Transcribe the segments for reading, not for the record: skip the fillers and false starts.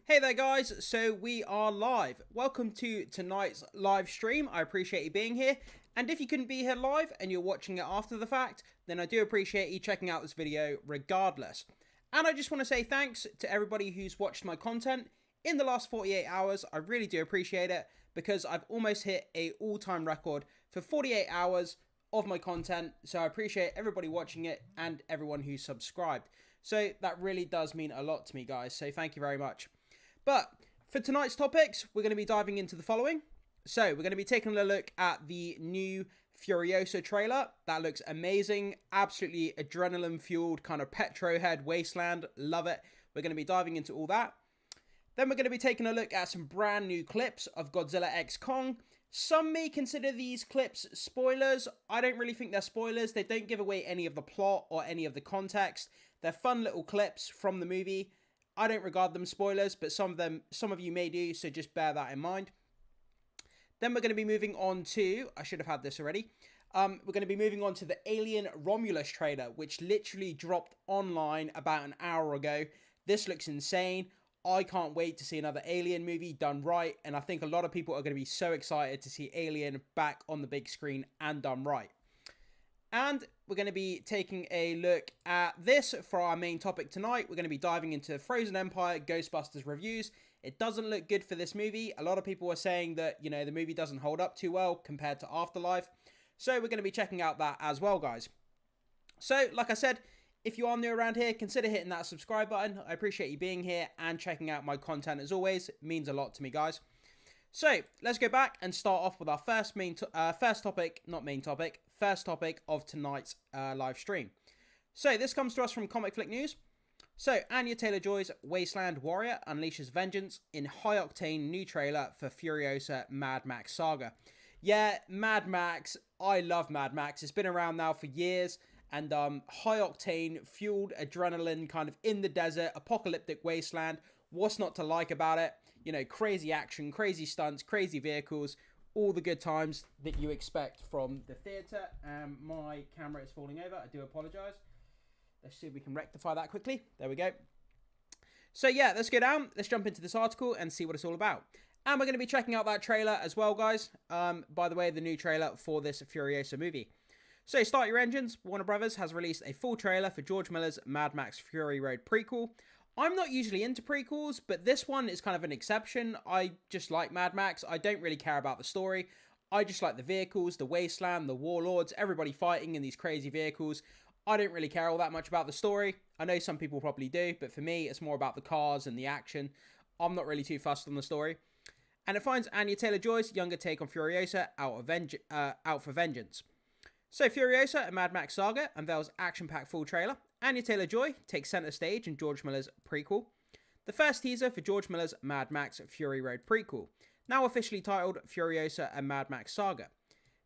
Hey there guys, so we are live. Welcome to tonight's live stream. I appreciate you being here. And if you couldn't be here live and you're watching it after the fact, then I do appreciate you checking out this video regardless. And I just want to say thanks to everybody who's watched my content in the last 48 hours. I really do appreciate it because I've almost hit an all-time record for 48 hours of my content. So I appreciate everybody watching it and everyone who's subscribed. So that really does mean a lot to me, guys. So thank you very much. But for tonight's topics, we're going to be diving into the following. So we're going to be taking a look at the new Furiosa trailer. That looks amazing. Absolutely adrenaline-fueled kind of petro-head Wasteland. Love it. We're going to be diving into all that. Then we're going to be taking a look at some brand new clips of Godzilla x Kong. Some may consider these clips spoilers. I don't really think they're spoilers. They don't give away any of the plot or any of the context. They're fun little clips from the movie. I don't regard them spoilers, but some of you may do, so just bear that in mind. Then we're going to be moving on to, I should have had this already, we're going to be moving on to the Alien ROMULUS trailer, which literally dropped online about an hour ago. This looks insane. I can't wait to see another Alien movie done right, and I think a lot of people are going to be so excited to see Alien back on the big screen and done right. And we're going to be taking a look at this for our main topic tonight. We're going to be diving into Frozen Empire Ghostbusters reviews. It doesn't look good for this movie. A lot of people are saying that, you know, the movie doesn't hold up too well compared to Afterlife. So we're going to be checking out that as well, guys. So, like I said, if you are new around here, consider hitting that subscribe button. I appreciate you being here and checking out my content as always. It means a lot to me, guys. So, let's go back and start off with our first topic of tonight's live stream. So, this comes to us from Comic Flick News. So, Anya Taylor-Joy's Wasteland Warrior unleashes vengeance in High-Octane new trailer for Furiosa Mad Max Saga. Yeah, Mad Max. I love Mad Max. It's been around now for years. And High-Octane, fueled adrenaline, kind of in the desert, apocalyptic wasteland. What's not to like about it? You know, crazy action, crazy stunts, crazy vehicles, all the good times that you expect from the theatre. My camera is falling over. I do apologise. Let's see if we can rectify that quickly. There we go. So yeah, let's go down. Let's jump into this article and see what it's all about. And we're going to be checking out that trailer as well, guys. By the way, the new trailer for this Furiosa movie. So start your engines. Warner Brothers has released a full trailer for George Miller's Mad Max Fury Road prequel. I'm not usually into prequels, but this one is kind of an exception. I just like Mad Max. I don't really care about the story. I just like the vehicles, the wasteland, the warlords, everybody fighting in these crazy vehicles. I don't really care all that much about the story. I know some people probably do, but for me, it's more about the cars and the action. I'm not really too fussed on the story. And it finds Anya Taylor-Joy's younger take on Furiosa out for vengeance. So Furiosa, a Mad Max Saga, unveils action-packed full trailer. Anya Taylor-Joy takes centre stage in George Miller's prequel. The first teaser for George Miller's Mad Max Fury Road prequel, now officially titled Furiosa, a Mad Max Saga.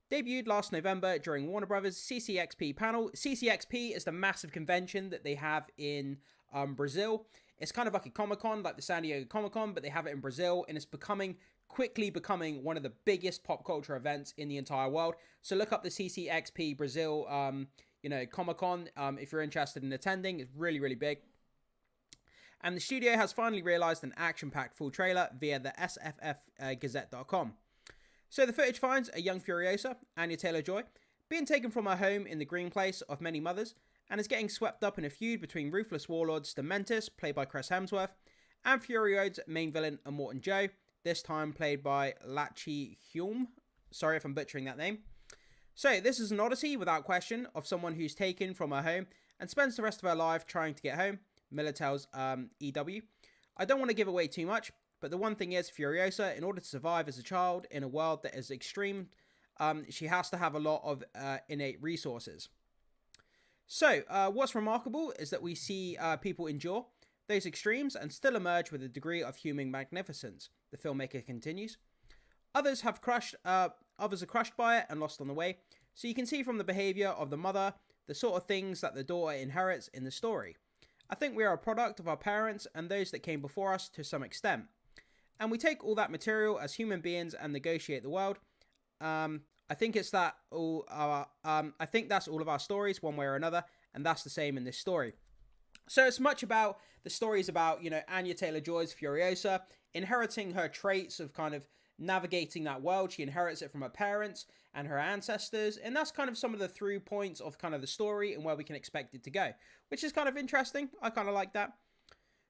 Debuted last November during Warner Brothers' CCXP panel. CCXP is the massive convention that they have in Brazil. It's kind of like a Comic-Con, like the San Diego Comic-Con, but they have it in Brazil, and it's quickly becoming one of the biggest pop culture events in the entire world. So look up the CCXP Brazil, Comic-Con if you're interested in attending. It's really, really big. And the studio has finally realized an action-packed full trailer via the sffgazette.com. So the footage finds a young Furiosa, Anya Taylor-Joy, being taken from her home in the green place of many mothers, and is getting swept up in a feud between ruthless warlords Dementis, played by Chris Hemsworth, and Fury Road's main villain, Immortan Joe, this time played by Lachi Hume. Sorry if I'm butchering that name. So this is an odyssey, without question, of someone who's taken from her home and spends the rest of her life trying to get home, Miller tells EW. I don't want to give away too much, but the one thing is, Furiosa, in order to survive as a child in a world that is extreme, she has to have a lot of innate resources. So, what's remarkable is that we see people endure those extremes and still emerge with a degree of human magnificence, the filmmaker continues. Others are crushed by it and lost on the way, so you can see from the behaviour of the mother the sort of things that the daughter inherits in the story. I think we are a product of our parents and those that came before us to some extent. And we take all that material as human beings and negotiate the world. I think that's all of our stories, one way or another, and that's the same in this story. So it's much about, the story is about, you know, Anya Taylor-Joy's Furiosa inheriting her traits of kind of navigating that world. She inherits it from her parents and her ancestors, and that's kind of some of the through points of kind of the story and where we can expect it to go, which is kind of interesting. I kind of like that.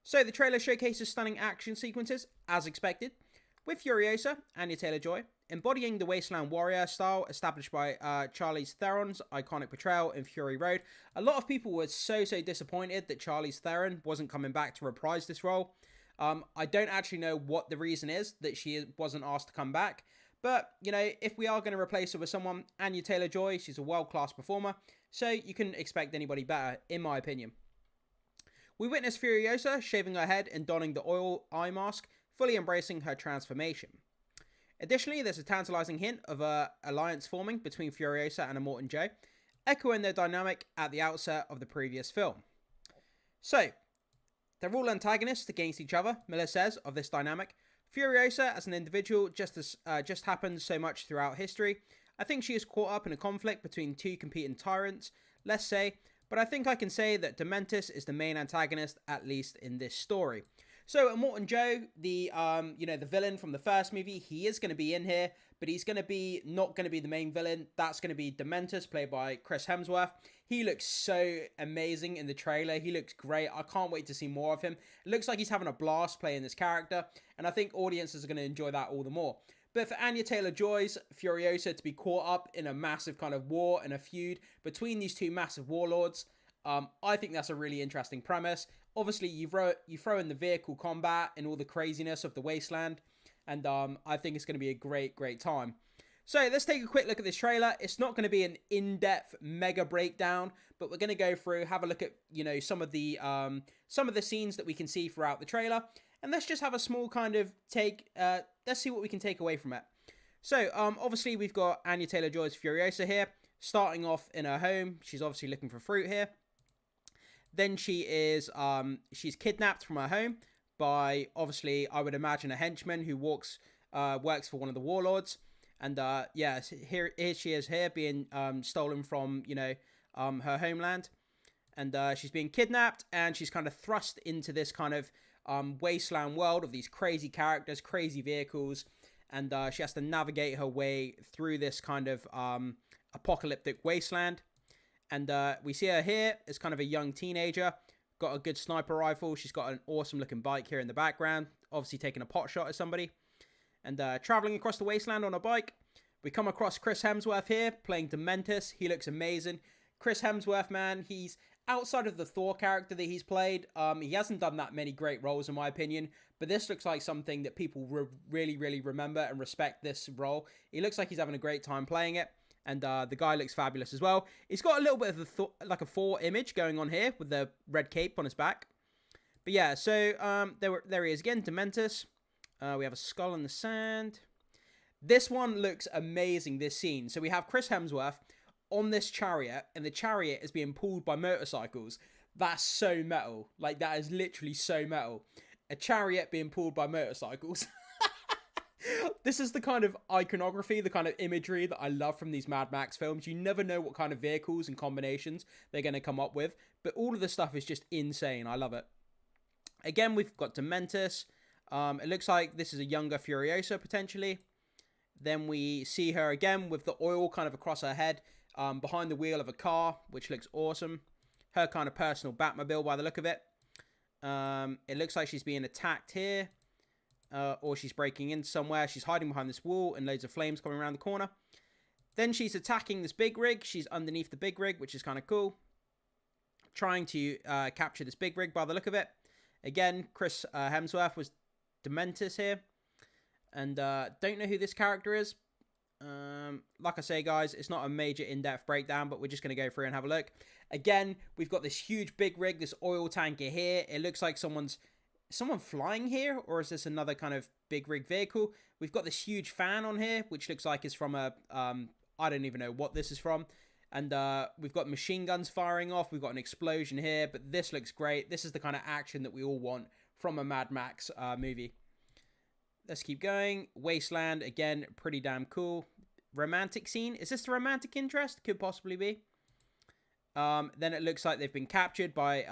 So the trailer showcases stunning action sequences, as expected, with Furiosa, Anya Taylor-Joy, embodying the Wasteland warrior style established by Charlize Theron's iconic portrayal in Fury Road. A lot of people were so disappointed that Charlize Theron wasn't coming back to reprise this role. I don't actually know what the reason is that she wasn't asked to come back. But, you know, if we are going to replace her with someone, Anya Taylor-Joy, she's a world-class performer. So you couldn't expect anybody better, in my opinion. We witness Furiosa shaving her head and donning the oil eye mask, fully embracing her transformation. Additionally, there's a tantalizing hint of an alliance forming between Furiosa and Immortan Joe, echoing their dynamic at the outset of the previous film. So, they're all antagonists against each other, Miller says, of this dynamic. Furiosa, as an individual, just happens so much throughout history. I think she is caught up in a conflict between two competing tyrants, let's say, but I think I can say that Dementis is the main antagonist, at least in this story. So Immortan Joe, the the villain from the first movie, he is going to be in here, but he's going to be not going to be the main villain. That's going to be Dementis, played by Chris Hemsworth. He looks so amazing in the trailer. He looks great. I can't wait to see more of him. It looks like he's having a blast playing this character, and I think audiences are going to enjoy that all the more. But for Anya Taylor-Joy's Furiosa to be caught up in a massive kind of war and a feud between these two massive warlords, I think that's a really interesting premise. Obviously, you throw in the vehicle combat and all the craziness of the Wasteland, and I think it's going to be a great time. So let's take a quick look at this trailer. It's not going to be an in-depth mega breakdown, but we're going to go through, have a look at, you know, some of the scenes that we can see throughout the trailer, and let's just have a small kind of take. Let's see what we can take away from it. So obviously we've got Anya Taylor-Joy's Furiosa here, starting off in her home. She's obviously looking for fruit here. Then she is, she's kidnapped from her home by, obviously, I would imagine a henchman who works for one of the warlords. And, yeah, here she is here being stolen from, you know, her homeland. And she's being kidnapped, and she's kind of thrust into this kind of wasteland world of these crazy characters, crazy vehicles. And she has to navigate her way through this kind of apocalyptic wasteland. And we see her here as kind of a young teenager. Got a good sniper rifle. She's got an awesome looking bike here in the background. Obviously taking a pot shot at somebody. And traveling across the wasteland on a bike. We come across Chris Hemsworth here playing Dementis. He looks amazing. Chris Hemsworth, man, he's outside of the Thor character that he's played. He hasn't done that many great roles in my opinion. But this looks like something that people really remember and respect this role. He looks like he's having a great time playing it. And the guy looks fabulous as well. He's got a little bit of like a Thor image going on here with the red cape on his back. But yeah, so there he is again, Dementis. We have a skull in the sand. This one looks amazing, this scene. So we have Chris Hemsworth on this chariot, and the chariot is being pulled by motorcycles. That's so metal. Like, that is literally so metal. A chariot being pulled by motorcycles. This is the kind of iconography, the kind of imagery that I love from these Mad Max films. You never know what kind of vehicles and combinations they're going to come up with, but all of the stuff is just insane. I love it. Again, we've got Dementis. It looks like this is a younger Furiosa, potentially. Then we see her again with the oil kind of across her head, behind the wheel of a car, which looks awesome. Her kind of personal Batmobile by the look of it. It looks like she's being attacked here. Or she's breaking in somewhere. She's hiding behind this wall and loads of flames coming around the corner. Then she's attacking this big rig. She's underneath the big rig, which is kind of cool. Trying to capture this big rig by the look of it. Again, Chris Hemsworth was Dementis here. And don't know who this character is. Like I say, guys, it's not a major in-depth breakdown, but we're just going to go through and have a look. Again, we've got this huge big rig, this oil tanker here. It looks like someone flying here, or is this another kind of big rig vehicle? We've got this huge fan on here, which looks like it's from a, I don't even know what this is from. And we've got machine guns firing off. We've got an explosion here, but this looks great. This is the kind of action that we all want from a Mad Max movie. Let's keep going. Wasteland, again, pretty damn cool. Romantic scene. Is this the romantic interest? Could possibly be. Then it looks like they've been captured by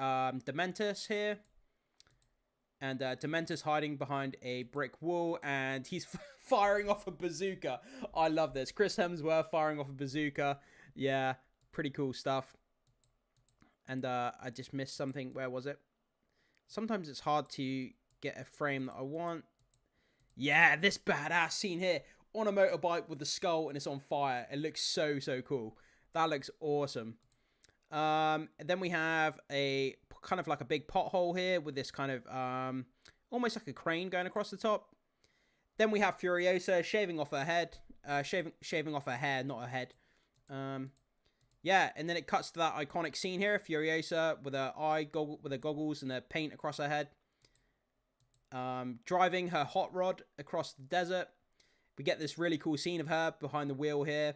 Dementus here. And Dementor's hiding behind a brick wall, and he's firing off a bazooka. I love this. Chris Hemsworth firing off a bazooka. Yeah, pretty cool stuff. And I just missed something. Where was it? Sometimes it's hard to get a frame that I want. Yeah, this badass scene here. On a motorbike with the skull, and it's on fire. It looks so, so cool. That looks awesome. Then we have a kind of like a big pothole here with this kind of almost like a crane going across the top. Then we have Furiosa shaving off her head, shaving off her hair, not her head. Yeah, and then it cuts to that iconic scene here, Furiosa with her goggles and the paint across her head, driving her hot rod across the desert. We get this really cool scene of her behind the wheel here.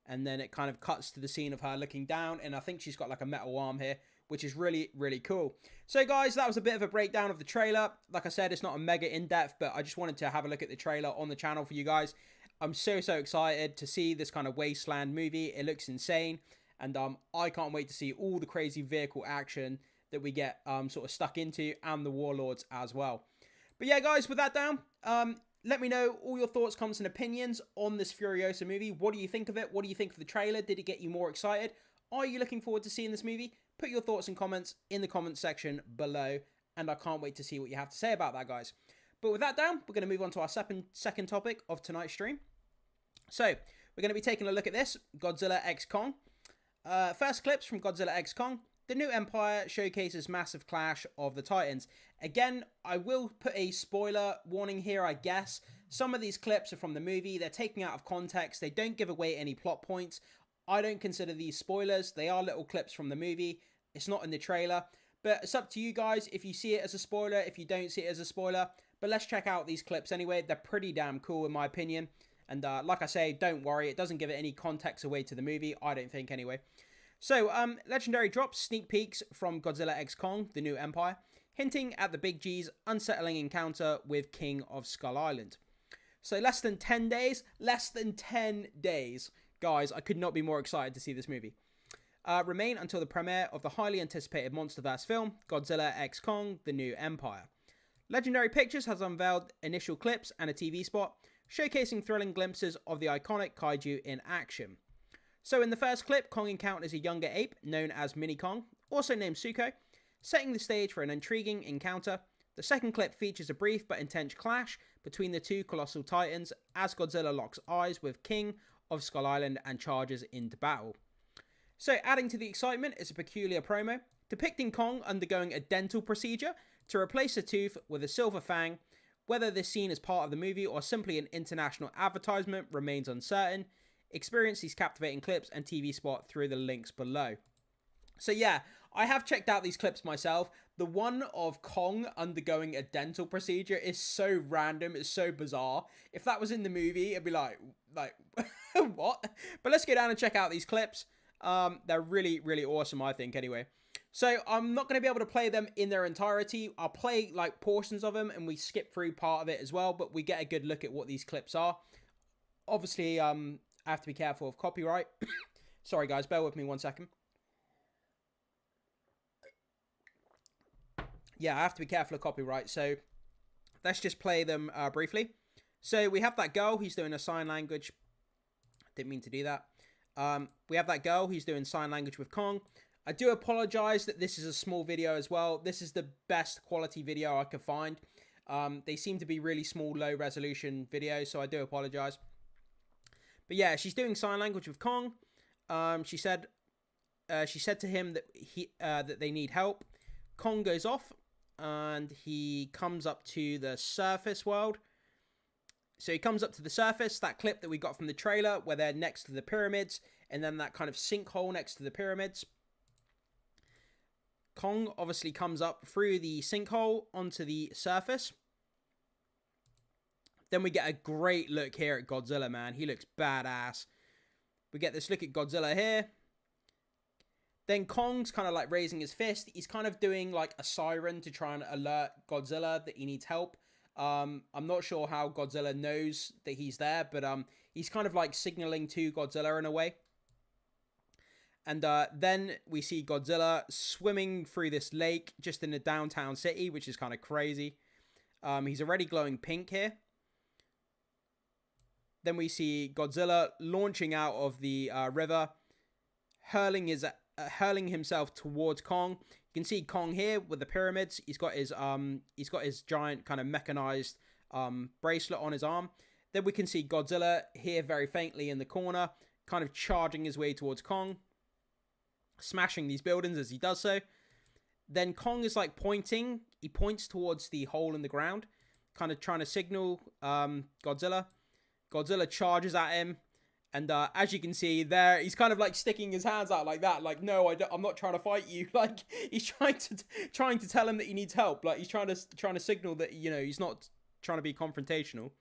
And then it kind of cuts to the scene of her looking down. And I think she's got like a metal arm here, which is really, really cool. So guys, that was a bit of a breakdown of the trailer. Like I said, it's not a mega in-depth, but I just wanted to have a look at the trailer on the channel for you guys. I'm so, so excited to see this kind of Wasteland movie. It looks insane. And I can't wait to see all the crazy vehicle action that we get sort of stuck into, and the warlords as well. But yeah, guys, with that down, let me know all your thoughts, comments, and opinions on this Furiosa movie. What do you think of it? What do you think of the trailer? Did it get you more excited? Are you looking forward to seeing this movie? Put your thoughts and comments in the comment section below, and I can't wait to see what you have to say about that, guys. But with that down, we're going to move on to our second topic of tonight's stream. So, we're going to be taking a look at this, Godzilla x Kong. First clips from Godzilla x Kong. The new Empire showcases massive clash of the Titans. Again, I will put a spoiler warning here, I guess. Some of these clips are from the movie. They're taken out of context. They don't give away any plot points. I don't consider these spoilers. They are little clips from the movie. It's not in the trailer. But it's up to you guys if you see it as a spoiler, if you don't see it as a spoiler. But let's check out these clips anyway. They're pretty damn cool in my opinion. And like I say, don't worry. It doesn't give it any context away to the movie. I don't think anyway. So, Legendary drops sneak peeks from Godzilla x Kong, The New Empire, hinting at the Big G's unsettling encounter with King of Skull Island. So, less than 10 days. Guys, I could not be more excited to see this movie. Remain until the premiere of the highly anticipated MonsterVerse film, Godzilla x Kong, The New Empire. Legendary Pictures has unveiled initial clips and a TV spot, showcasing thrilling glimpses of the iconic kaiju in action. So in the first clip, Kong encounters a younger ape known as Mini Kong, also named Suko, setting the stage for an intriguing encounter. The second clip features a brief but intense clash between the two colossal titans as Godzilla locks eyes with King of Skull Island and charges into battle. So adding to the excitement is a peculiar promo, depicting Kong undergoing a dental procedure to replace a tooth with a silver fang. Whether this scene is part of the movie or simply an international advertisement remains uncertain. Experience these captivating clips and TV spot through the links below. So yeah, I have checked out these clips myself. The one of Kong undergoing a dental procedure is so random, it's so bizarre. If that was in the movie, it'd be like what? But let's go down and check out these clips. They're really, really awesome, I think, anyway. So I'm not going to be able to play them in their entirety. I'll play like portions of them and we skip through part of it as well, but we get a good look at what these clips are. Obviously, I have to be careful of copyright. Sorry, guys. Bear with me 1 second. Yeah, I have to be careful of copyright. So let's just play them briefly. So we have that girl. He's doing a sign language. Didn't mean to do that. We have that girl. He's doing sign language with Kong. I do apologize that this is a small video as well. This is the best quality video I could find. They seem to be really small, low resolution videos. So I do apologize. But yeah, she's doing sign language with Kong. She said to him that that they need help. Kong goes off and he comes up to the surface world. So he comes up to the surface, that clip that we got from the trailer where they're next to the pyramids and then that kind of sinkhole next to the pyramids. Kong obviously comes up through the sinkhole onto the surface. Then we get a great look here at Godzilla, man. He looks badass. We get this look at Godzilla here. Then Kong's kind of like raising his fist. He's kind of doing like a siren to try and alert Godzilla that he needs help. I'm not sure how Godzilla knows that he's there, but he's kind of like signaling to Godzilla in a way. And then we see Godzilla swimming through this lake just in the downtown city, which is kind of crazy. He's already glowing pink here. Then we see Godzilla launching out of the river, hurling himself towards Kong. You can see Kong here with the pyramids. He's got his giant kind of mechanized bracelet on his arm. Then we can see Godzilla here very faintly in the corner, kind of charging his way towards Kong, smashing these buildings as he does so. Then Kong is like pointing. He points towards the hole in the ground, kind of trying to signal Godzilla. Godzilla charges at him. And as you can see there, he's kind of like sticking his hands out like that. Like, no, I'm not trying to fight you. Like, he's trying to tell him that he needs help. Like, he's trying to signal that, you know, he's not trying to be confrontational.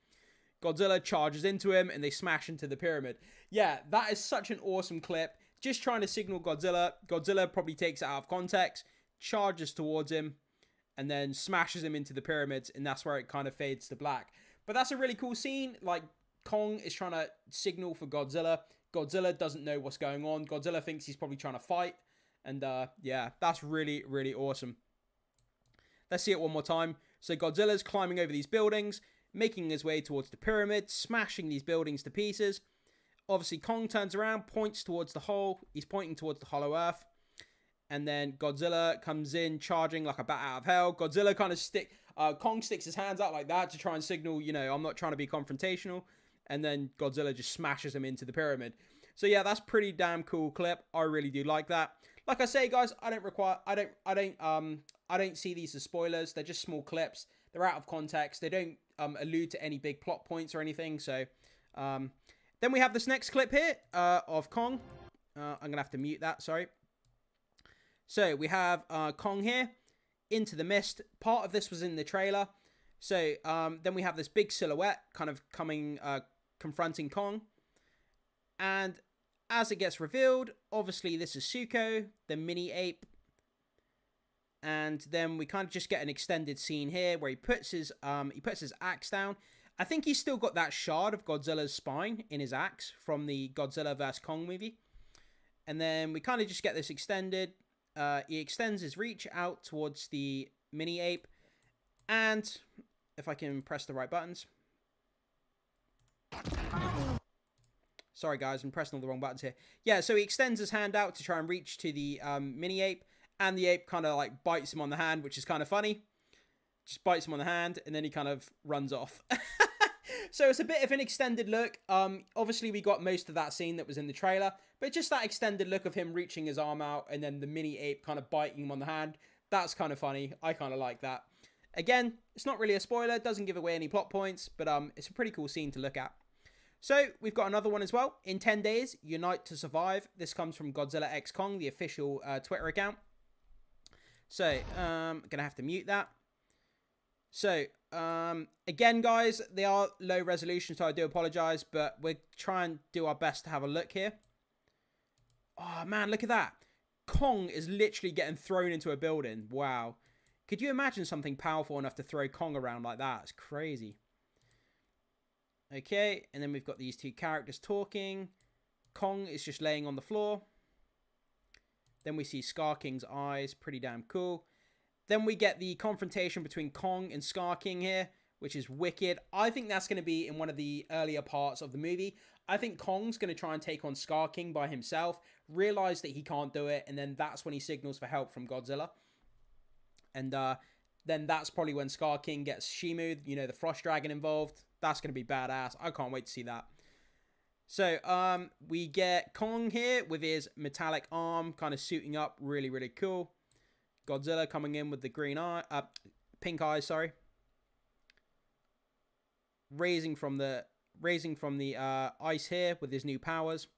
Godzilla charges into him and they smash into the pyramid. Yeah, that is such an awesome clip. Just trying to signal Godzilla. Godzilla probably takes it out of context, charges towards him, and then smashes him into the pyramids. And that's where it kind of fades to black. But that's a really cool scene. Like, Kong is trying to signal for Godzilla. Godzilla doesn't know what's going on. Godzilla thinks he's probably trying to fight. And yeah, that's really, really awesome. Let's see it one more time. So Godzilla's climbing over these buildings, making his way towards the pyramid, smashing these buildings to pieces. Obviously, Kong turns around, points towards the hole. He's pointing towards the hollow earth. And then Godzilla comes in, charging like a bat out of hell. Godzilla kind of Kong sticks his hands out like that to try and signal, you know, I'm not trying to be confrontational. And then Godzilla just smashes him into the pyramid. So yeah, that's pretty damn cool clip. I really do like that. Like I say, guys, I don't see these as spoilers. They're just small clips. They're out of context. They don't allude to any big plot points or anything. So then we have this next clip here of Kong. I'm gonna have to mute that. Sorry. So we have Kong here into the mist. Part of this was in the trailer. So then we have this big silhouette kind of coming, confronting Kong. And as it gets revealed, obviously this is Zuko, the mini ape. And then we kind of just get an extended scene here where he puts his axe down. I think he's still got that shard of Godzilla's spine in his axe from the Godzilla vs. Kong movie. And then we kind of just get this extended. He extends his reach out towards the mini ape. And if I can press the right buttons. Sorry, guys, I'm pressing all the wrong buttons here. Yeah, so he extends his hand out to try and reach to the mini ape. And the ape kind of like bites him on the hand, which is kind of funny. Just bites him on the hand, and then he kind of runs off. So it's a bit of an extended look. Obviously, we got most of that scene that was in the trailer. But just that extended look of him reaching his arm out, and then the mini ape kind of biting him on the hand. That's kind of funny. I kind of like that. Again, it's not really a spoiler. It doesn't give away any plot points. But it's a pretty cool scene to look at. So, we've got another one as well. In 10 days, unite to survive. This comes from Godzilla x Kong, the official Twitter account. So, I'm going to have to mute that. So, again, guys, they are low resolution, so I do apologize. But we're trying to do our best to have a look here. Oh, man, look at that. Kong is literally getting thrown into a building. Wow. Could you imagine something powerful enough to throw Kong around like that? It's crazy. Okay, and then we've got these two characters talking. Kong is just laying on the floor. Then we see Scar King's eyes. Pretty damn cool. Then we get the confrontation between Kong and Scar King here, which is wicked. I think that's going to be in one of the earlier parts of the movie. I think Kong's going to try and take on Scar King by himself, realize that he can't do it, and then that's when he signals for help from Godzilla. And then that's probably when Scar King gets Shimu, you know, the Frost Dragon involved. That's going to be badass. I can't wait to see that. So, we get Kong here with his metallic arm kind of suiting up. Really, really cool. Godzilla coming in with the green eye, pink eyes, sorry. Raising from the ice here with his new powers.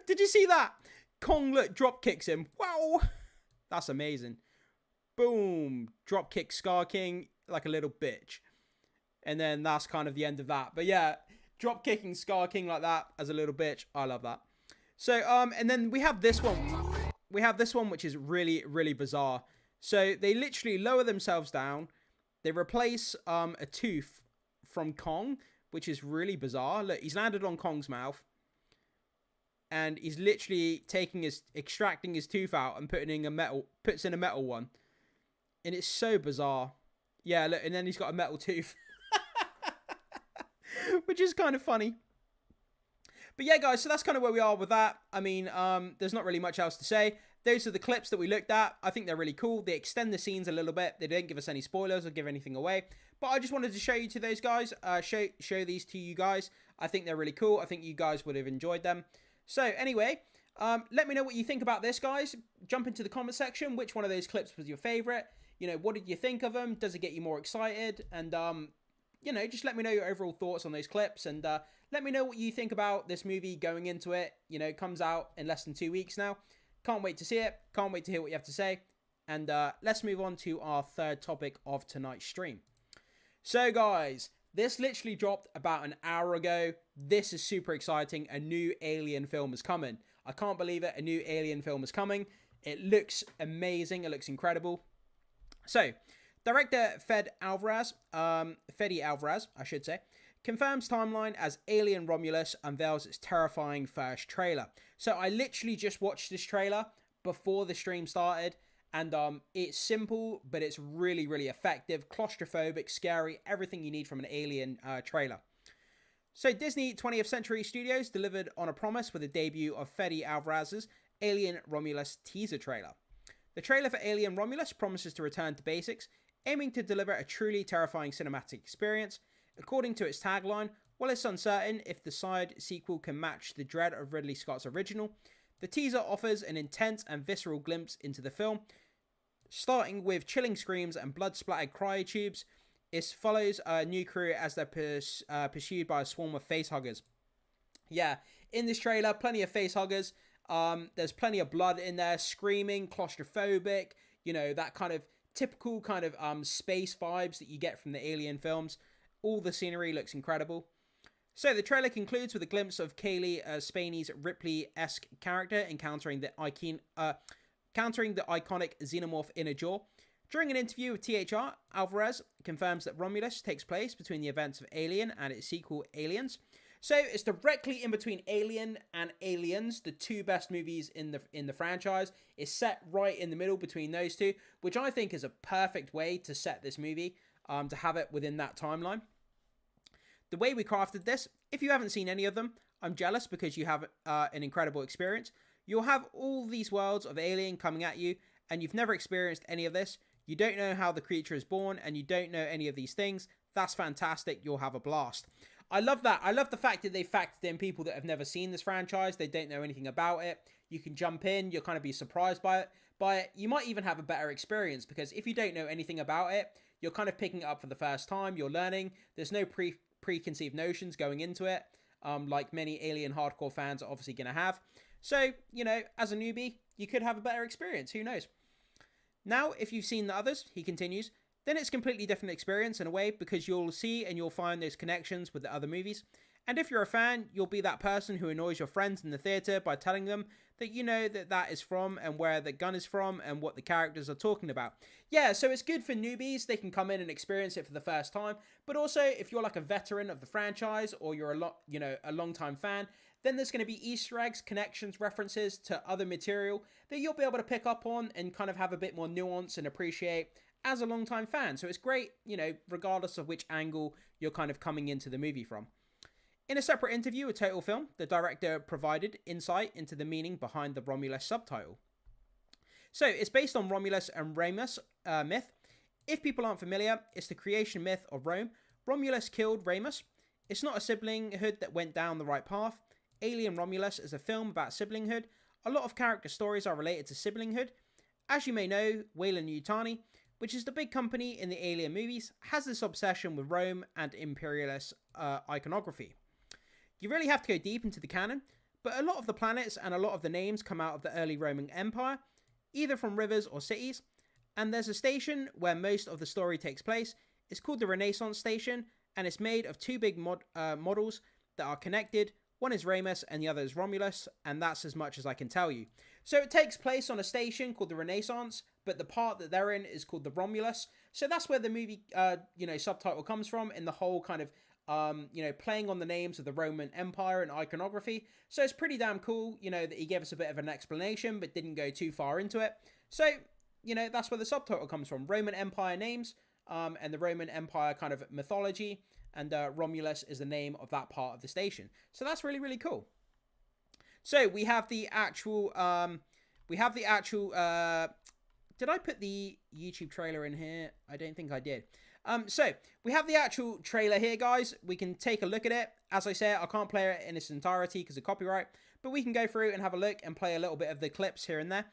Did you see that? Kong, look, drop kicks him. Wow. That's amazing. Boom. Drop kick Scar King like a little bitch. And then that's kind of the end of that. But yeah, drop kicking Scar King like that as a little bitch. I love that. So, and then we have this one. We have this one, which is really, really bizarre. So they literally lower themselves down. They replace a tooth from Kong, which is really bizarre. Look, he's landed on Kong's mouth. and he's literally extracting his tooth out and puts in a metal one. And it's so bizarre. Yeah, look, and then he's got a metal tooth. Which is kind of funny. But yeah, guys, so that's kind of where we are with that. I mean, there's not really much else to say. Those are the clips that we looked at. I think they're really cool. They extend the scenes a little bit. They don't give us any spoilers or give anything away. But I just wanted to show you to those guys. Show these to you guys. I think they're really cool. I think you guys would have enjoyed them. So anyway, let me know what you think about this, guys. Jump into the comment section. Which one of those clips was your favorite? You know, what did you think of them? Does it get you more excited? And, you know, just let me know your overall thoughts on those clips. And let me know what you think about this movie going into it. You know, it comes out in less than 2 weeks now. Can't wait to see it. Can't wait to hear what you have to say. And let's move on to our third topic of tonight's stream. So, guys, this literally dropped about an hour ago. This is super exciting. A new Alien film is coming. I can't believe it. A new Alien film is coming. It looks amazing. It looks incredible. So, director Fede Alvarez, I should say, confirms timeline as Alien Romulus unveils its terrifying first trailer. So, I literally just watched this trailer before the stream started. And it's simple, but it's really, really effective, claustrophobic, scary, everything you need from an Alien trailer. So Disney 20th Century Studios delivered on a promise with the debut of Fede Alvarez's Alien Romulus teaser trailer. The trailer for Alien Romulus promises to return to basics, aiming to deliver a truly terrifying cinematic experience. According to its tagline, while it's uncertain if the side sequel can match the dread of Ridley Scott's original, the teaser offers an intense and visceral glimpse into the film. Starting with chilling screams and blood-splattered cryotubes, it follows a new crew as they're pursued by a swarm of facehuggers. Yeah, in this trailer, plenty of facehuggers. There's plenty of blood in there, screaming, claustrophobic, you know, that kind of typical kind of space vibes that you get from the Alien films. All the scenery looks incredible. So the trailer concludes with a glimpse of Kaylee Spaney's Ripley-esque character encountering the iconic xenomorph inner jaw. During an interview with THR, Alvarez confirms that Romulus takes place between the events of Alien and its sequel Aliens. So it's directly in between Alien and Aliens, the two best movies in the franchise. It's set right in the middle between those two, which I think is a perfect way to set this movie, to have it within that timeline. The way we crafted this, if you haven't seen any of them, I'm jealous because you have an incredible experience. You'll have all these worlds of Alien coming at you, and you've never experienced any of this. You don't know how the creature is born, and you don't know any of these things. That's fantastic. You'll have a blast. I love that. I love the fact that they factored in people that have never seen this franchise. They don't know anything about it. You can jump in. You'll kind of be surprised by it. You might even have a better experience, because if you don't know anything about it, you're kind of picking it up for the first time. You're learning. There's no preconceived notions going into it, like many Alien hardcore fans are obviously going to have. So, you know, as a newbie, you could have a better experience. Who knows? Now, if you've seen the others, he continues, then it's a completely different experience in a way, because you'll see and you'll find those connections with the other movies. And if you're a fan, you'll be that person who annoys your friends in the theatre by telling them that you know that is from and where the gun is from and what the characters are talking about. Yeah, so it's good for newbies. They can come in and experience it for the first time. But also, if you're like a veteran of the franchise, or you're a long-time fan, then there's going to be Easter eggs, connections, references to other material that you'll be able to pick up on and kind of have a bit more nuance and appreciate as a long-time fan. So it's great, you know, regardless of which angle you're kind of coming into the movie from. In a separate interview with Total Film, the director provided insight into the meaning behind the Romulus subtitle. So it's based on Romulus and Remus myth. If people aren't familiar, it's the creation myth of Rome. Romulus killed Remus. It's not a siblinghood that went down the right path. Alien Romulus is a film about siblinghood. A lot of character stories are related to siblinghood. As you may know, Weyland-Yutani, which is the big company in the Alien movies, has this obsession with Rome and imperialist iconography. You really have to go deep into the canon, but a lot of the planets and a lot of the names come out of the early Roman Empire, either from rivers or cities, and there's a station where most of the story takes place. It's called the Renaissance Station, and it's made of two big models that are connected. One is Remus and the other is Romulus, and that's as much as I can tell you. So it takes place on a station called the Renaissance, but the part that they're in is called the Romulus. So that's where the movie, subtitle comes from, and the whole kind of you know, playing on the names of the Roman Empire and iconography. So it's pretty damn cool, you know, that he gave us a bit of an explanation, but didn't go too far into it. So, you know, that's where the subtitle comes from. Roman Empire names, and the Roman Empire kind of mythology. And Romulus is the name of that part of the station. So that's really, really cool. So we have the actual, did I put the YouTube trailer in here? I don't think I did. So we have the actual trailer here, guys. We can take a look at it. As I say, I can't play it in its entirety because of copyright, but we can go through and have a look and play a little bit of the clips here and there.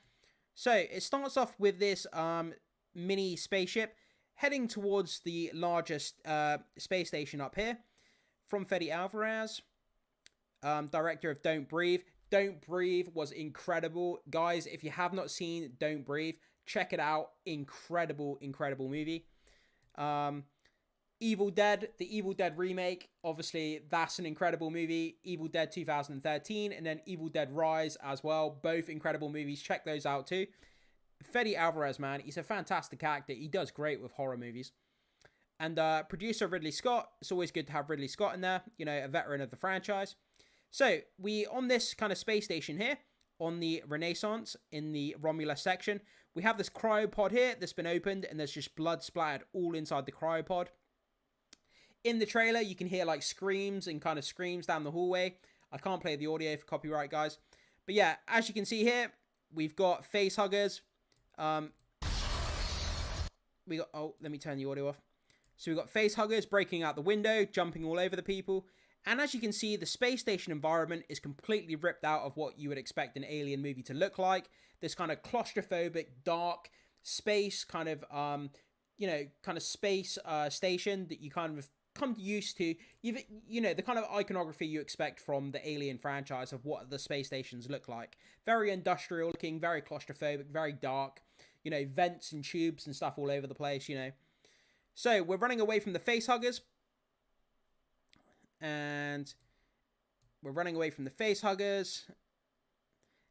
So it starts off with this mini spaceship heading towards the largest space station up here from Fede Alvarez, director of Don't Breathe. Don't Breathe was incredible. Guys, if you have not seen Don't Breathe, check it out. Incredible, incredible movie. Evil Dead, the Evil Dead remake, obviously that's an incredible movie. Evil Dead 2013 and then Evil Dead Rise as well. Both incredible movies. Check those out too. Fede Alvarez, man, he's a fantastic actor. He does great with horror movies. And producer Ridley Scott. It's always good to have Ridley Scott in there, you know, a veteran of the franchise. So we, on this kind of space station here, on the Renaissance in the Romulus section, we have this cryopod here that's been opened and there's just blood splattered all inside the cryopod. In the trailer, you can hear like screams and kind of screams down the hallway. I can't play the audio for copyright, guys. But yeah, as you can see here, we've got face huggers. We got, oh, let me turn the audio off. So we've got face huggers breaking out the window, jumping all over the people. And as you can see, the space station environment is completely ripped out of what you would expect an alien movie to look like. This kind of claustrophobic, dark space kind of, you know, kind of space station that you kind of come used to. You know, the kind of iconography you expect from the Alien franchise of what the space stations look like. Very industrial looking, very claustrophobic, very dark. You know, vents and tubes and stuff all over the place, you know. So we're running away from the face huggers. And we're running away from the face huggers.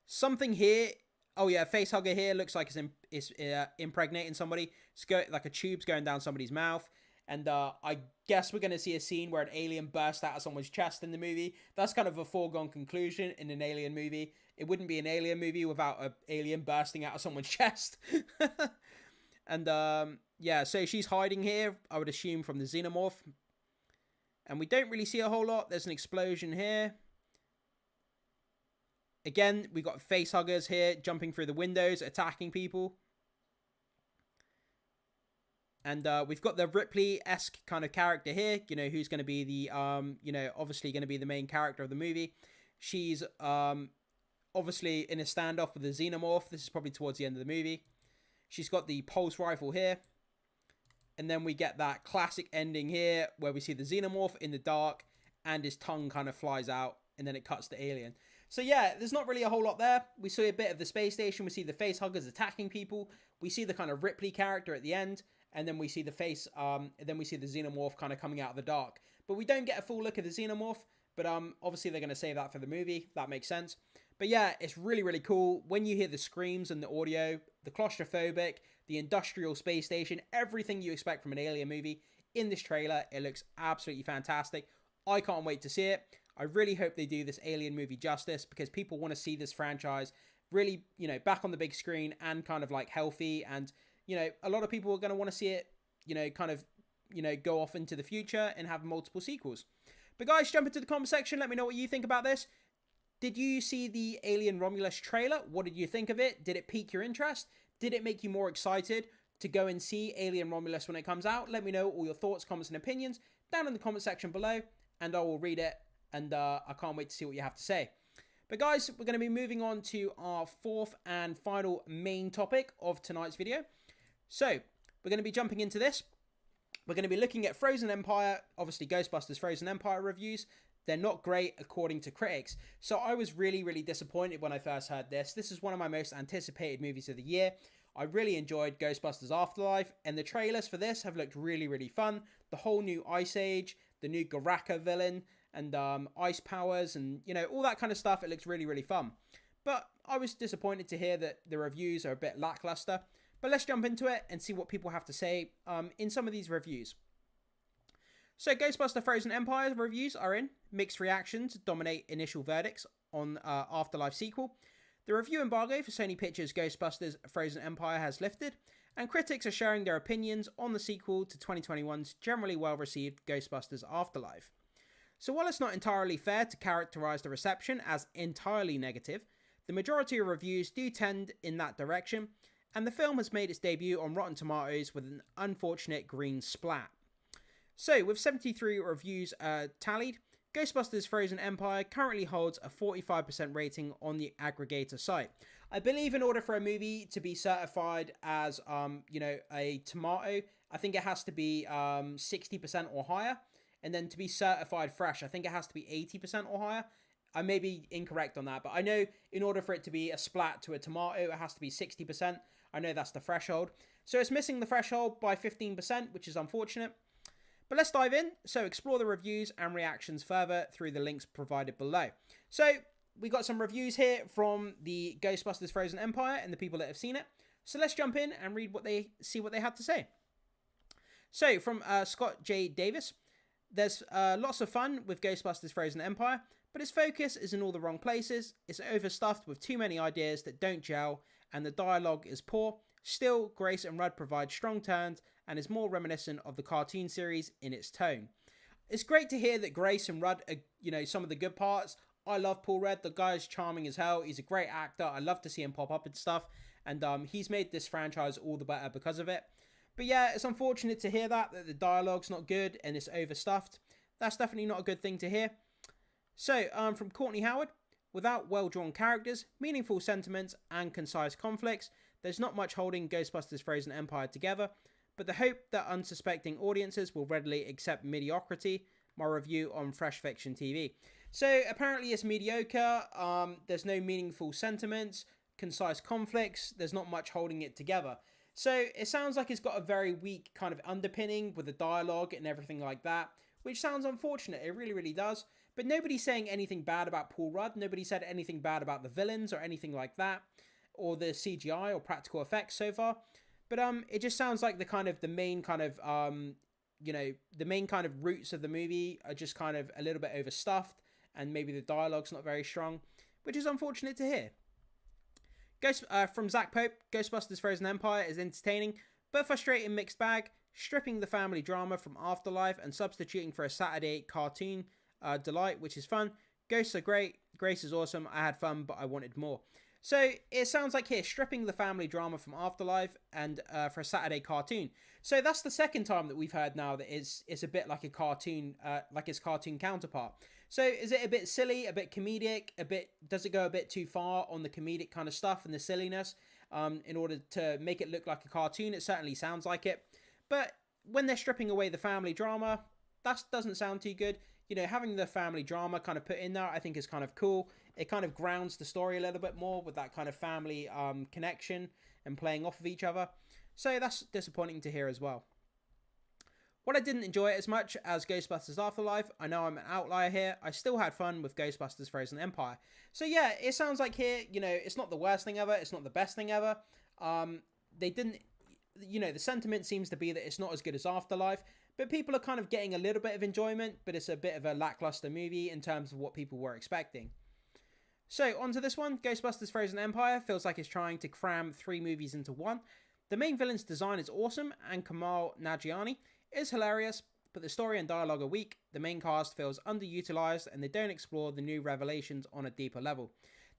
Something here. Oh yeah, face hugger here looks like it's impregnating somebody. It's like a tube's going down somebody's mouth. And I guess we're going to see a scene where an alien bursts out of someone's chest in the movie. That's kind of a foregone conclusion in an alien movie. It wouldn't be an alien movie without an alien bursting out of someone's chest. And yeah, so she's hiding here, I would assume, from the xenomorph. And we don't really see a whole lot. There's an explosion here. Again, we've got face huggers here jumping through the windows, attacking people. And we've got the Ripley-esque kind of character here, you know, who's going to be the, you know, obviously going to be the main character of the movie. She's obviously in a standoff with the xenomorph. This is probably towards the end of the movie. She's got the pulse rifle here. And then we get that classic ending here where we see the xenomorph in the dark and his tongue kind of flies out and then it cuts to alien. So yeah, there's not really a whole lot there. We see a bit of the space station. We see the face huggers attacking people. We see the kind of Ripley character at the end. And then we see the face, then we see the xenomorph kind of coming out of the dark. But we don't get a full look at the xenomorph. But obviously they're going to save that for the movie. That makes sense. But yeah, it's really, really cool. When you hear the screams and the audio, the claustrophobic, the industrial space station, everything you expect from an alien movie in this trailer, it looks absolutely fantastic. I can't wait to see it. I really hope they do this alien movie justice because people want to see this franchise really, you know, back on the big screen and kind of like healthy. And, you know, a lot of people are going to want to see it, you know, kind of, you know, go off into the future and have multiple sequels. But guys, jump into the comment section. Let me know what you think about this. Did you see the Alien Romulus trailer? What did you think of it? Did it pique your interest? Did it make you more excited to go and see Alien Romulus when it comes out? Let me know all your thoughts, comments, and opinions down in the comment section below, and I will read it, and I can't wait to see what you have to say. But guys, we're going to be moving on to our fourth and final main topic of tonight's video. So, we're going to be jumping into this. We're going to be looking at Frozen Empire, obviously Ghostbusters Frozen Empire reviews. They're not great according to critics. So I was really, really disappointed when I first heard this. This is one of my most anticipated movies of the year. I really enjoyed Ghostbusters Afterlife, and the trailers for this have looked really, really fun. The whole new Ice Age, the new Garaka villain, and ice powers, and, you know, all that kind of stuff. It looks really, really fun. But I was disappointed to hear that the reviews are a bit lackluster. But let's jump into it and see what people have to say in some of these reviews. So Ghostbuster Frozen Empire reviews are in. Mixed reactions dominate initial verdicts on Afterlife sequel. The review embargo for Sony Pictures' Ghostbusters Frozen Empire has lifted, and critics are sharing their opinions on the sequel to 2021's generally well-received Ghostbusters Afterlife. So while it's not entirely fair to characterise the reception as entirely negative, the majority of reviews do tend in that direction, and the film has made its debut on Rotten Tomatoes with an unfortunate green splat. So, with 73 reviews tallied, Ghostbusters Frozen Empire currently holds a 45% rating on the aggregator site. I believe in order for a movie to be certified as, a tomato, I think it has to be 60% or higher. And then to be certified fresh, I think it has to be 80% or higher. I may be incorrect on that, but I know in order for it to be a splat to a tomato, it has to be 60%. I know that's the threshold. So it's missing the threshold by 15%, which is unfortunate. But let's dive in. So explore the reviews and reactions further through the links provided below. So we got some reviews here from the Ghostbusters Frozen Empire and the people that have seen it. So let's jump in and read what they had to say. So from Scott J. Davis, there's lots of fun with Ghostbusters Frozen Empire, but its focus is in all the wrong places. It's overstuffed with too many ideas that don't gel, and the dialogue is poor. Still, Grace and Rudd provide strong turns and is more reminiscent of the cartoon series in its tone. It's great to hear that Grace and Rudd are, some of the good parts. I love Paul Rudd. The guy's charming as hell. He's a great actor. I love to see him pop up and stuff. And he's made this franchise all the better because of it. But yeah, it's unfortunate to hear that the dialogue's not good and it's overstuffed. That's definitely not a good thing to hear. So, from Courtney Howard, without well-drawn characters, meaningful sentiments, and concise conflicts, there's not much holding Ghostbusters Frozen Empire together, but the hope that unsuspecting audiences will readily accept mediocrity, my review on Fresh Fiction TV. So, apparently it's mediocre, there's no meaningful sentiments, concise conflicts, there's not much holding it together. So, it sounds like it's got a very weak kind of underpinning with the dialogue and everything like that, which sounds unfortunate, it really, really does. But nobody's saying anything bad about Paul Rudd, nobody said anything bad about the villains or anything like that, or the CGI or practical effects so far. But it just sounds like the main kind of roots of the movie are just kind of a little bit overstuffed, and maybe the dialogue's not very strong, which is unfortunate to hear. From Zach Pope, Ghostbusters Frozen Empire is entertaining, but frustrating mixed bag, stripping the family drama from Afterlife and substituting for a Saturday cartoon delight, which is fun. Ghosts are great, Grace is awesome, I had fun, but I wanted more. So it sounds like here, stripping the family drama from Afterlife and for a Saturday cartoon. So that's the second time that we've heard now that it's a bit like a cartoon, like its cartoon counterpart. So is it a bit silly, a bit comedic, does it go a bit too far on the comedic kind of stuff and the silliness in order to make it look like a cartoon? It certainly sounds like it. But when they're stripping away the family drama, that doesn't sound too good. Having the family drama kind of put in there, I think is kind of cool. It kind of grounds the story a little bit more with that kind of family connection and playing off of each other. So that's disappointing to hear as well. What I didn't enjoy it as much as Ghostbusters Afterlife, I know I'm an outlier here, I still had fun with Ghostbusters Frozen Empire. So yeah, it sounds like here, it's not the worst thing ever, it's not the best thing ever. They didn't, the sentiment seems to be that it's not as good as Afterlife, but people are kind of getting a little bit of enjoyment, but it's a bit of a lackluster movie in terms of what people were expecting. So, onto this one. Ghostbusters Frozen Empire feels like it's trying to cram 3 movies into one. The main villain's design is awesome, and Kamal Nanjiani is hilarious, but the story and dialogue are weak, the main cast feels underutilized, and they don't explore the new revelations on a deeper level.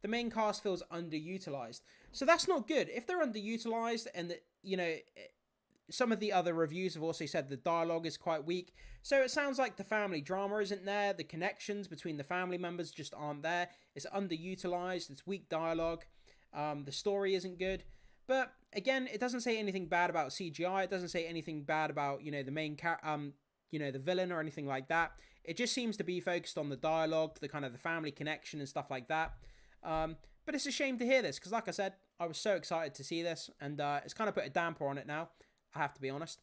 The main cast feels underutilized. So that's not good. If they're underutilized and, some of the other reviews have also said the dialogue is quite weak. So it sounds like the family drama isn't there. The connections between the family members just aren't there. It's underutilized. It's weak dialogue. The story isn't good. But again, it doesn't say anything bad about CGI. It doesn't say anything bad about, the main the villain or anything like that. It just seems to be focused on the dialogue, the kind of the family connection and stuff like that. But it's a shame to hear this because, like I said, I was so excited to see this, and it's kind of put a damper on it now. I have to be honest.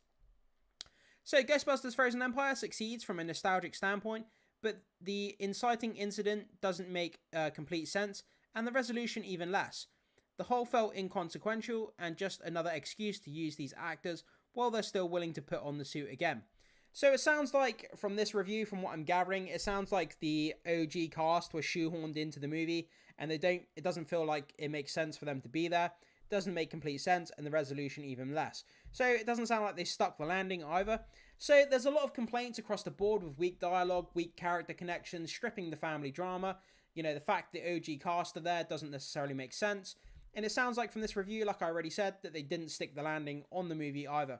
So Ghostbusters Frozen Empire succeeds from a nostalgic standpoint, but the inciting incident doesn't make complete sense, and the resolution even less. The whole felt inconsequential and just another excuse to use these actors while they're still willing to put on the suit again. So it sounds like, from this review, from what I'm gathering, it sounds like the OG cast was shoehorned into the movie, and it doesn't feel like it makes sense for them to be there. It doesn't make complete sense, and the resolution even less. So it doesn't sound like they stuck the landing either. So there's a lot of complaints across the board with weak dialogue, weak character connections, stripping the family drama. You know, the fact that OG cast are there doesn't necessarily make sense. And it sounds like from this review, like I already said, that they didn't stick the landing on the movie either.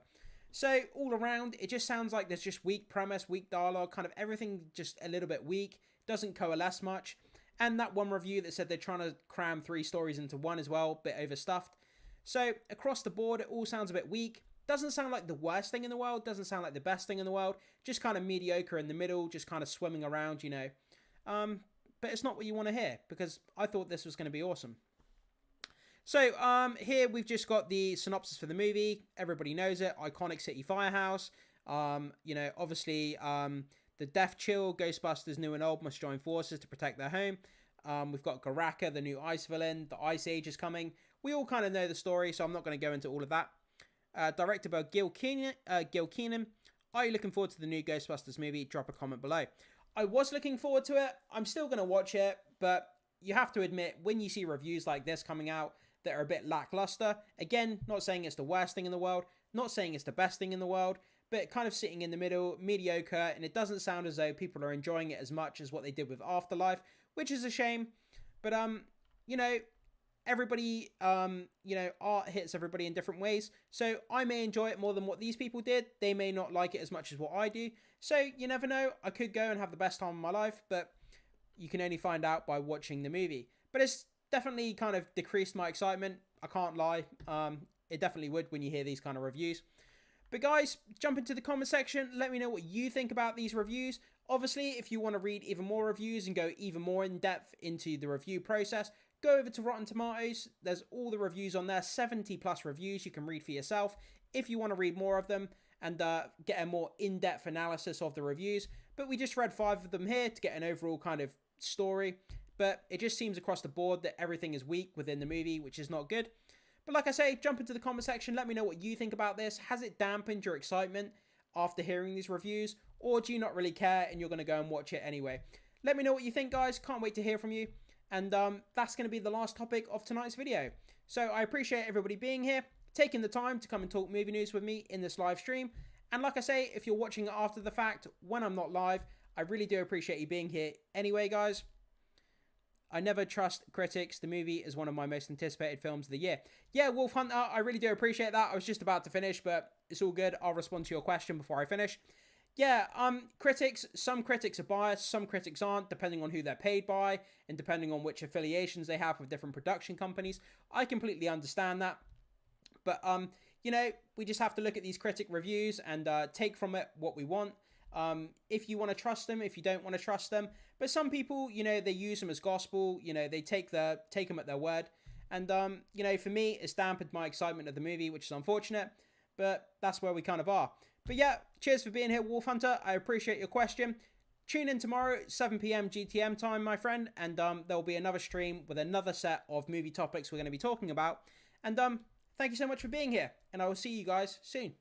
So all around, it just sounds like there's just weak premise, weak dialogue, kind of everything just a little bit weak, doesn't coalesce much. And that one review that said they're trying to cram 3 stories into one as well, bit overstuffed. So across the board, it all sounds a bit weak. Doesn't sound like the worst thing in the world, doesn't sound like the best thing in the world, just kind of mediocre in the middle, just kind of swimming around, you know. But it's not what you want to hear, because I thought this was going to be awesome. So, here we've just got the synopsis for the movie. Everybody knows it. Iconic city firehouse. You know, obviously, the Death Chill, Ghostbusters, new and old, must join forces to protect their home. We've got Garaka, the new ice villain. The Ice Age is coming. We all kind of know the story, so I'm not going to go into all of that. Directed by Gil Keenan. Are you looking forward to the new Ghostbusters movie? Drop a comment below. I was looking forward to it. I'm still going to watch it, but you have to admit, when you see reviews like this coming out that are a bit lackluster, again, not saying it's the worst thing in the world, not saying it's the best thing in the world, but kind of sitting in the middle, mediocre, and it doesn't sound as though people are enjoying it as much as what they did with Afterlife, which is a shame. But, you know, everybody, you know, art hits everybody in different ways. So I may enjoy it more than what these people did. They may not like it as much as what I do. So you never know. I could go and have the best time of my life, but you can only find out by watching the movie. But it's definitely kind of decreased my excitement. I can't lie. It definitely would when you hear these kind of reviews. But guys, jump into the comment section. Let me know what you think about these reviews. Obviously, if you want to read even more reviews and go even more in depth into the review process, go over to Rotten Tomatoes. There's all the reviews on there, 70 plus reviews you can read for yourself if you want to read more of them and get a more in-depth analysis of the reviews. But we just read 5 of them here to get an overall kind of story. But it just seems across the board that everything is weak within the movie, which is not good. But like I say, jump into the comment section. Let me know what you think about this. Has it dampened your excitement after hearing these reviews? Or do you not really care and you're going to go and watch it anyway? Let me know what you think, guys. Can't wait to hear from you. And that's going to be the last topic of tonight's video. So I appreciate everybody being here, taking the time to come and talk movie news with me in this live stream. And like I say, if you're watching it after the fact, when I'm not live, I really do appreciate you being here. Anyway, guys, I never trust critics. The movie is one of my most anticipated films of the year. Yeah, Wolf Hunter, I really do appreciate that. I was just about to finish, but it's all good. I'll respond to your question before I finish. Yeah, critics, some critics are biased, some critics aren't, depending on who they're paid by and depending on which affiliations they have with different production companies. I completely understand that. But, you know, we just have to look at these critic reviews and take from it what we want. If you want to trust them, if you don't want to trust them. But some people, you know, they use them as gospel. You know, they take them at their word. And, you know, for me, it's dampened my excitement of the movie, which is unfortunate. But that's where we kind of are. But yeah, cheers for being here, Wolf Hunter. I appreciate your question. Tune in tomorrow, 7 p.m. GTM time, my friend. And there'll be another stream with another set of movie topics we're going to be talking about. And thank you so much for being here. And I will see you guys soon.